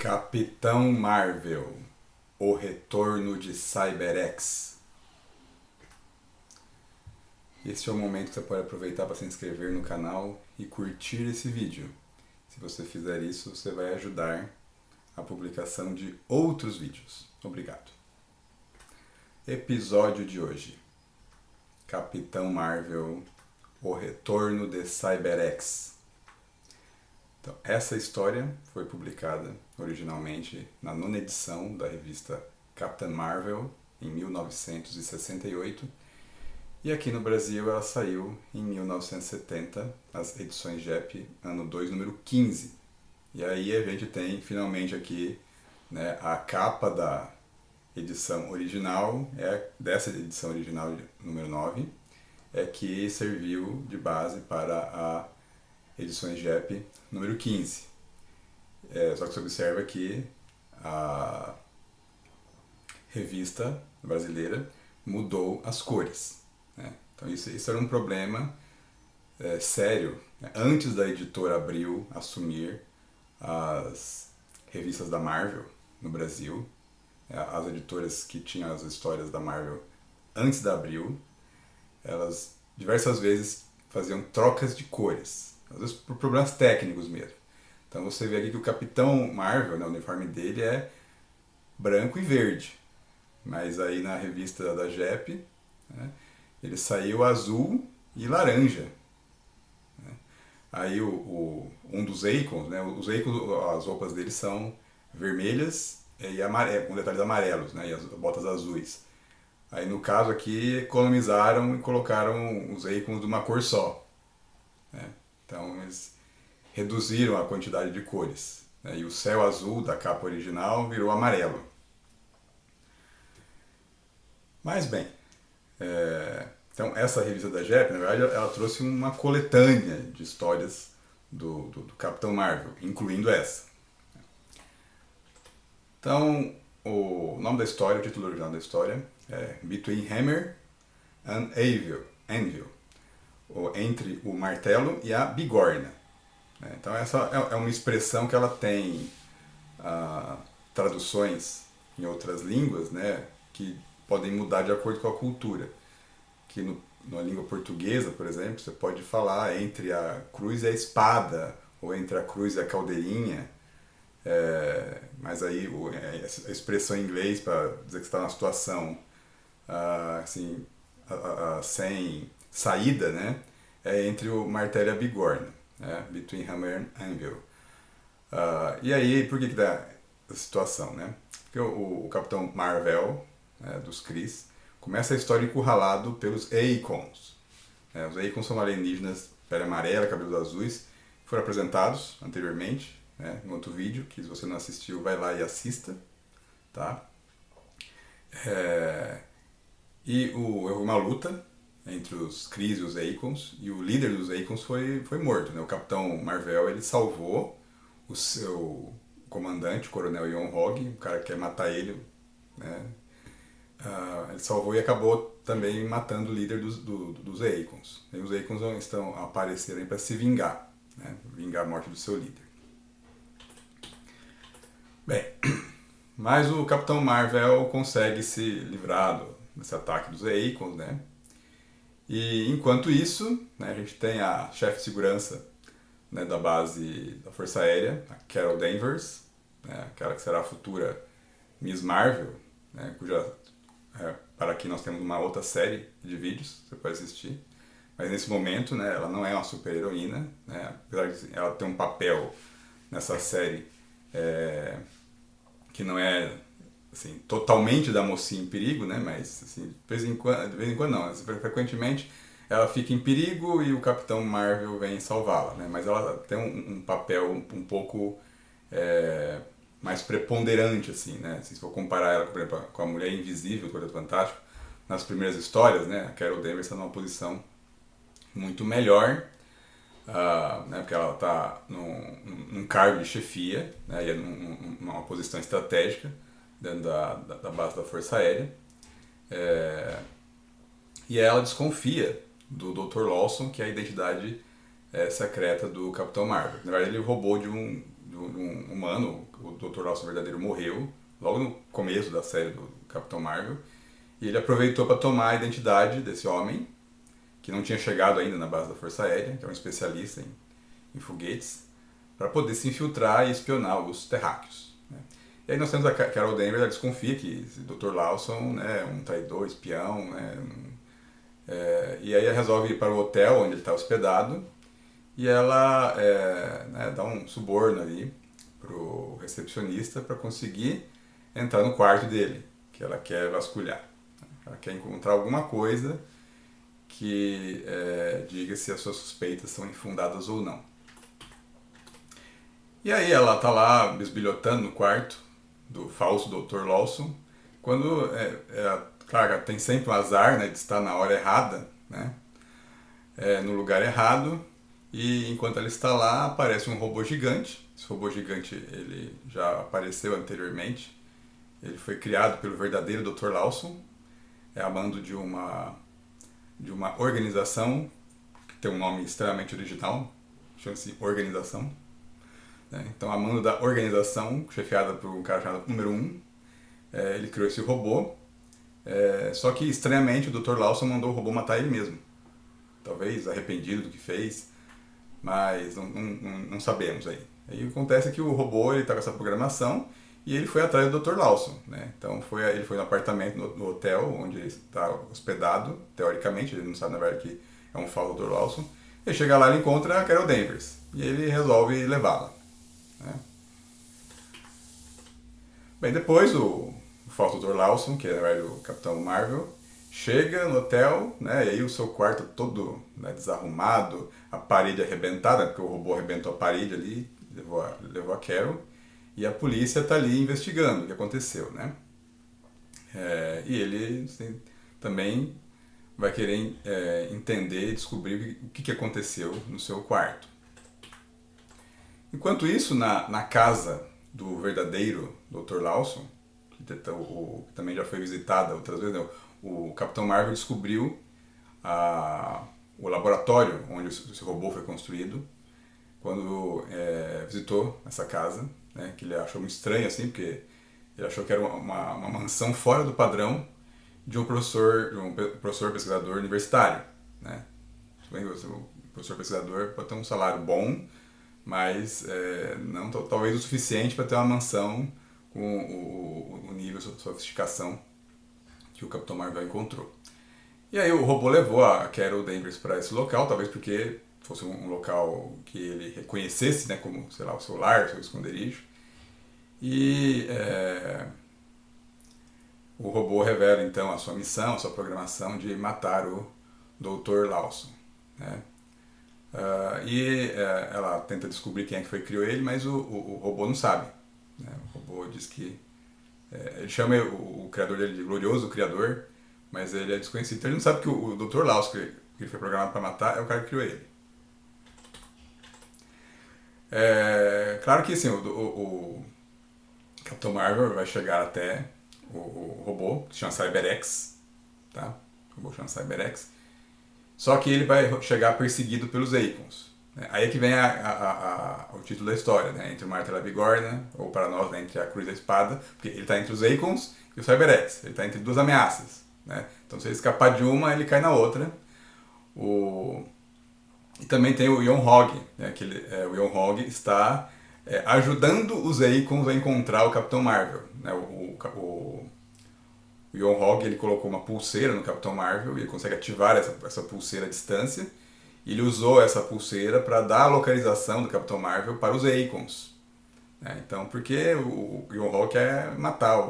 Capitão Marvel, o retorno de CyberX. Este é o momento que você pode aproveitar para se inscrever no canal e curtir esse vídeo. Se você fizer isso, você vai ajudar a publicação de outros vídeos. Obrigado. Episódio de hoje: Capitão Marvel, o retorno de CyberX. Então, essa história foi publicada originalmente na nona edição da revista Captain Marvel, em 1968, e aqui no Brasil ela saiu em 1970, nas edições JEP, ano 2, número 15. E aí a gente tem finalmente aqui, né, a capa da edição original, dessa edição original número 9, que serviu de base para a edições JEP número 15. Só que você observa que a revista brasileira mudou as cores, né? Então isso era um problema sério, né? Antes da editora Abril assumir as revistas da Marvel no Brasil, as editoras que tinham as histórias da Marvel antes da Abril, elas diversas vezes faziam trocas de cores, às vezes por problemas técnicos mesmo. Então você vê aqui que o Capitão Marvel, né, o uniforme dele é branco e verde, mas aí na revista da JEP, né, ele saiu azul e laranja, né? Aí um dos Icons, né, os Icons, as roupas deles são vermelhas e com detalhes amarelos, né, e as botas azuis. Aí no caso aqui economizaram e colocaram os Icons de uma cor só, né? Então eles reduziram a quantidade de cores, né? E o céu azul da capa original virou amarelo. Mas bem, então essa revista da JEP, na verdade, ela trouxe uma coletânea de histórias do Capitão Marvel, incluindo essa. Então o nome da história, o título original da história é Between Hammer and Anvil, ou entre o martelo e a bigorna. Então essa é uma expressão que ela tem traduções em outras línguas, né, que podem mudar de acordo com a cultura. Que na língua portuguesa, por exemplo, você pode falar entre a cruz e a espada, ou entre a cruz e a caldeirinha, mas aí a expressão em inglês para dizer que você está numa situação assim, sem saída, né, é entre o martelo e a bigorna, né? Between Hammer and Anvil. E aí, por que dá essa situação, né? Porque o Capitão Marvel, né, dos Kree, começa a história encurralado pelos Icons. Os Icons são alienígenas, pele amarela, cabelos azuis, que foram apresentados anteriormente, né, em outro vídeo, que se você não assistiu, vai lá e assista, tá? E houve uma luta entre os Kree e os Icons, e o líder dos Icons foi morto, né? O Capitão Marvel, ele salvou o seu comandante, o Coronel Yon-Hog, o cara que quer matar ele, né? Ele salvou e acabou também matando o líder dos Icons. E os Icons estão aparecendo para se vingar, né? Vingar a morte do seu líder. Bem, mas o Capitão Marvel consegue se livrar desse ataque dos Icons, né? E enquanto isso, né, a gente tem a chefe de segurança, né, da base da Força Aérea, a Carol Danvers, né, aquela que será a futura Miss Marvel, né, para aqui nós temos uma outra série de vídeos, você pode assistir. Mas nesse momento, né, ela não é uma super heroína, né, apesar de ela ter um papel nessa série que não é assim, totalmente da mocinha em perigo, né? Mas assim, de vez em quando não, frequentemente ela fica em perigo e o Capitão Marvel vem salvá-la, né? Mas ela tem um papel um pouco mais preponderante, assim, né? Se for comparar ela, por exemplo, com a Mulher Invisível do Quarteto Fantástico, nas primeiras histórias, né? A Carol Danvers está numa posição muito melhor, né, porque ela está num cargo de chefia, né, e é numa posição estratégica dentro da base da Força Aérea, e ela desconfia do Dr. Lawson, que é a identidade secreta do Capitão Marvel. Na verdade, ele roubou de um humano. O Dr. Lawson verdadeiro morreu logo no começo da série do Capitão Marvel. E ele aproveitou para tomar a identidade desse homem, que não tinha chegado ainda na base da Força Aérea, que é um especialista em foguetes, para poder se infiltrar e espionar os terráqueos. Né? E aí nós temos a Carol Danvers, ela desconfia que esse Dr. Lawson, né, é um traidor, espião, né, e aí ela resolve ir para o hotel onde ele está hospedado, e ela né, dá um suborno ali pro recepcionista para conseguir entrar no quarto dele, que ela quer vasculhar. Ela quer encontrar alguma coisa que diga se as suas suspeitas são infundadas ou não. E aí ela tá lá bisbilhotando no quarto do falso Dr. Lawson, quando, claro, ela tem sempre o azar, né, de estar na hora errada, né, no lugar errado, e enquanto ela está lá aparece um robô gigante. Esse robô gigante ele já apareceu anteriormente, ele foi criado pelo verdadeiro Dr. Lawson, a mando de uma organização que tem um nome extremamente original, chama-se Organização. Então, a mando da organização, chefiada por um cara chamado Número 1, ele criou esse robô, só que estranhamente o Dr. Lawson mandou o robô matar ele mesmo. Talvez arrependido do que fez, mas não sabemos aí. Aí o que acontece é que o robô está com essa programação e ele foi atrás do Dr. Lawson, né? Então ele foi no apartamento, no hotel onde ele está hospedado, teoricamente, ele não sabe na verdade que é um falso Dr. Lawson. Ele chega lá e encontra a Carol Danvers e ele resolve levá-la. Né? Bem, depois o falso Dr. Lawson, que é na verdade o Capitão Marvel, chega no hotel, né, e aí o seu quarto todo, né, desarrumado, a parede arrebentada, porque o robô arrebentou a parede ali, levou a Carol, e a polícia está ali investigando o que aconteceu, né? E ele assim, também vai querer entender e descobrir o que aconteceu no seu quarto. Enquanto isso, na casa do verdadeiro Dr. Lawson, que também já foi visitada outras vezes, né, o Capitão Marvel descobriu o laboratório onde esse robô foi construído quando visitou essa casa, né, que ele achou muito estranho, assim, porque ele achou que era uma mansão fora do padrão de um professor pesquisador universitário. Né? O professor pesquisador pode ter um salário bom, mas não talvez o suficiente para ter uma mansão com o nível de sofisticação que o Capitão Marvel encontrou. E aí o robô levou a Carol Danvers para esse local, talvez porque fosse um local que ele reconhecesse, né, como, sei lá, o seu lar, o seu esconderijo. E o robô revela então a sua missão, a sua programação de matar o Dr. Lawson. Né? Ela tenta descobrir quem é que foi que criou ele, mas o robô não sabe. Né? O robô diz que ele chama o criador dele de glorioso criador, mas ele é desconhecido. Então ele não sabe que o Dr. Lawson, que ele foi programado para matar, é o cara que criou ele. Claro que assim, o Capitão Marvel vai chegar até o robô, que se chama CyberX, tá? O robô chama CyberX. Só que ele vai chegar perseguido pelos Akons. Né? Aí é que vem o título da história, né? Entre o Martelo e a Bigorna, ou para nós, né, entre a Cruz e a Espada, porque ele está entre os Akons e o CyberX. Ele está entre duas ameaças. Né? Então se ele escapar de uma, ele cai na outra. E também tem o Ion Hog, né? O Ion Hog está ajudando os Akons a encontrar o Capitão Marvel. Né? O Ion Hog ele colocou uma pulseira no Capitão Marvel e ele consegue ativar essa pulseira à distância. E ele usou essa pulseira para dar a localização do Capitão Marvel para os Akons. Né? Então, porque o Ion Hog quer matar,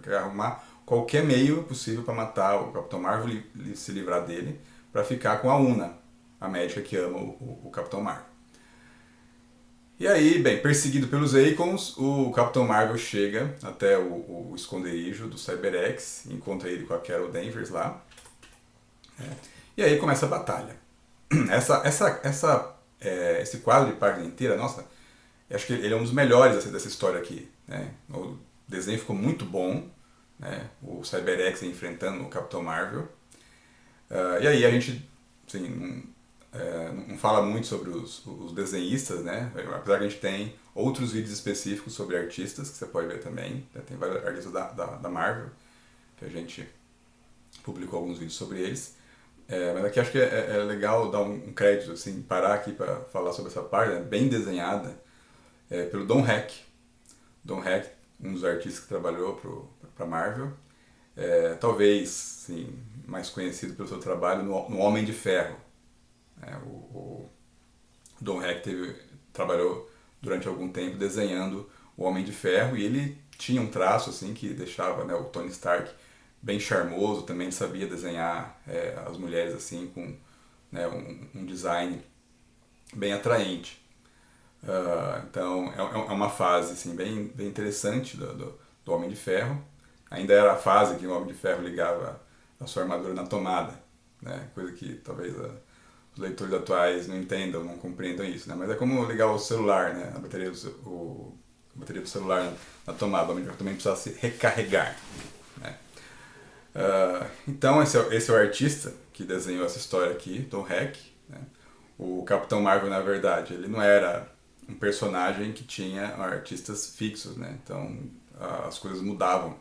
quer arrumar qualquer meio possível para matar o Capitão Marvel e se livrar dele, para ficar com a Una, a médica que ama o Capitão Marvel. E aí, bem, perseguido pelos Akons, o Capitão Marvel chega até o esconderijo do CyberX, encontra ele com a Carol Danvers lá, e aí começa a batalha. Esse quadro de página inteira, nossa, acho que ele é um dos melhores dessa história aqui. Né? O desenho ficou muito bom, né? O CyberX enfrentando o Capitão Marvel. E aí a gente, assim, não fala muito sobre os desenhistas, né? Apesar que a gente tem outros vídeos específicos sobre artistas que você pode ver também. Tem vários artistas da Marvel que a gente publicou alguns vídeos sobre eles. Mas aqui acho que é legal dar um crédito, assim, parar aqui para falar sobre essa parte, né? Bem desenhada, pelo Don Heck. Don Heck, um dos artistas que trabalhou para Marvel. Talvez, sim, mais conhecido pelo seu trabalho no Homem de Ferro. O Don Heck trabalhou durante algum tempo desenhando o Homem de Ferro e ele tinha um traço assim que deixava, né, o Tony Stark bem charmoso, também sabia desenhar as mulheres assim com, né, um design bem atraente. Então é uma fase assim, bem interessante do Homem de Ferro. Ainda era a fase que o Homem de Ferro ligava a sua armadura na tomada, né? Coisa que talvez os leitores atuais não entendam, não compreendam isso, né? Mas é como ligar o celular, né? A bateria do celular na tomada, o Homem de Ferro também precisa se recarregar, né? Então esse é o artista que desenhou essa história aqui, Don Heck, né? O Capitão Marvel, na verdade, ele não era um personagem que tinha artistas fixos, né? Então as coisas mudavam.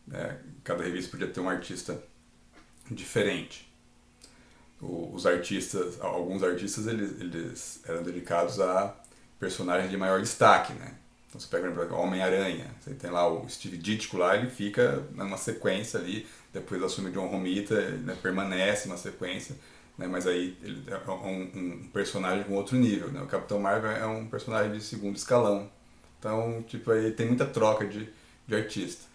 Né? Cada revista podia ter um artista diferente. Alguns artistas, eles eram dedicados a personagens de maior destaque, né? Então você pega, por exemplo, Homem-Aranha, você tem lá o Steve Ditko lá, ele fica numa sequência ali, depois assume John Romita, né, permanece na sequência, né, mas aí ele é um personagem com outro nível, né? O Capitão Marvel é um personagem de segundo escalão, então tipo, aí tem muita troca de artista.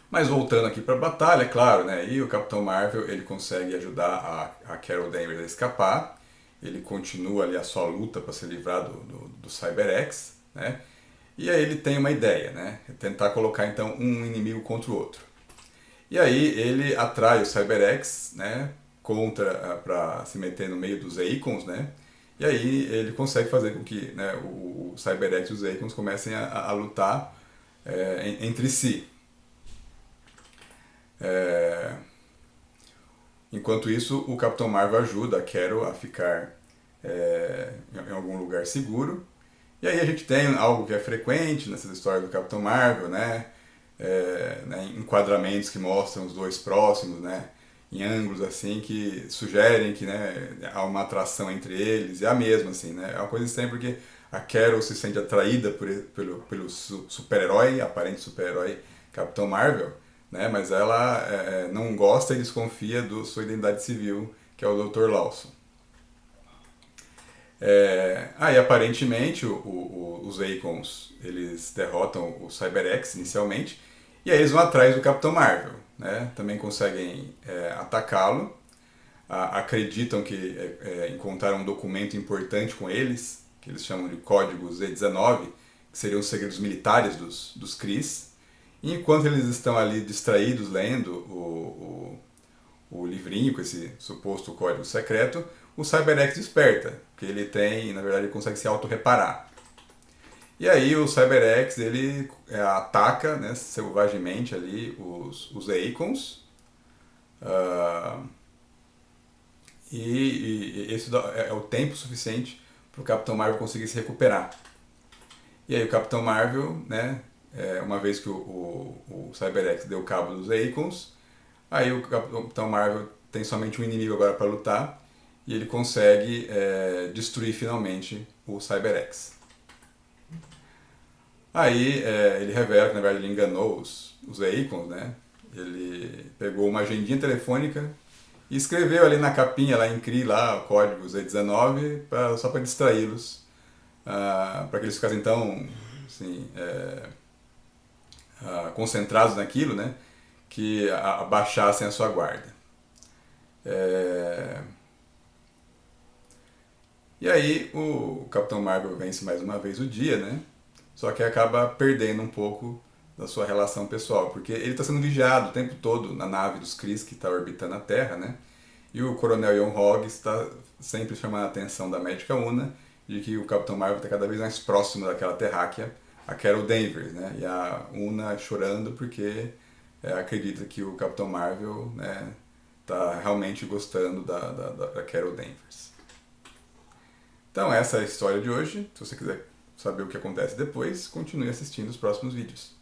Mas voltando aqui para a batalha, é claro, né? E o Capitão Marvel ele consegue ajudar a Carol Danvers a escapar. Ele continua ali a sua luta para se livrar do CyberX, né? E aí ele tem uma ideia, né? É tentar colocar então um inimigo contra o outro. E aí ele atrai o CyberX, né? Para se meter no meio dos Akons, né? E aí ele consegue fazer com que, né, o CyberX e os Akons comecem a lutar entre si. Enquanto isso, o Capitão Marvel ajuda a Carol a ficar em algum lugar seguro. E aí a gente tem algo que é frequente nessas histórias do Capitão Marvel, né? Enquadramentos que mostram os dois próximos, né? Em ângulos assim que sugerem que, né, há uma atração entre eles, e há mesmo assim, né? É uma coisa estranha porque a Carol se sente atraída pelo super-herói, aparente super-herói Capitão Marvel, né? Mas ela não gosta e desconfia da sua identidade civil, que é o Dr. Lawson. E aparentemente os Akons eles derrotam o CyberX inicialmente, e aí eles vão atrás do Capitão Marvel, né? Também conseguem atacá-lo, acreditam que encontraram um documento importante com eles, que eles chamam de Código Z19, que seriam os segredos militares dos Kree. E enquanto eles estão ali distraídos lendo o livrinho com esse suposto código secreto, o CyberX desperta, porque ele na verdade ele consegue se auto-reparar. E aí o CyberX ele ataca, né, selvagemente ali os Akons, e esse é o tempo suficiente para o Capitão Marvel conseguir se recuperar. E aí o Capitão Marvel, né, uma vez que o CyberX deu cabo dos Akons, aí o Capitão Marvel tem somente um inimigo agora para lutar, e ele consegue destruir finalmente o CyberX. Aí ele revela que na verdade ele enganou os Akons, né? Ele pegou uma agendinha telefônica e escreveu ali na capinha, lá em Kree, lá, o código Z19, só para distraí-los, para que eles ficassem então assim, concentrados naquilo, né? Que abaixassem a sua guarda. E aí o Capitão Marvel vence mais uma vez o dia, né? Só que acaba perdendo um pouco da sua relação pessoal, porque ele está sendo vigiado o tempo todo na nave dos Kree que está orbitando a Terra, né? E o Coronel Ian Hogg está sempre chamando a atenção da Médica Una de que o Capitão Marvel está cada vez mais próximo daquela terráquea, a Carol Danvers, né? E a Una chorando porque acredita que o Capitão Marvel, né, tá realmente gostando da Carol Danvers. Então essa é a história de hoje. Se você quiser saber o que acontece depois, continue assistindo os próximos vídeos.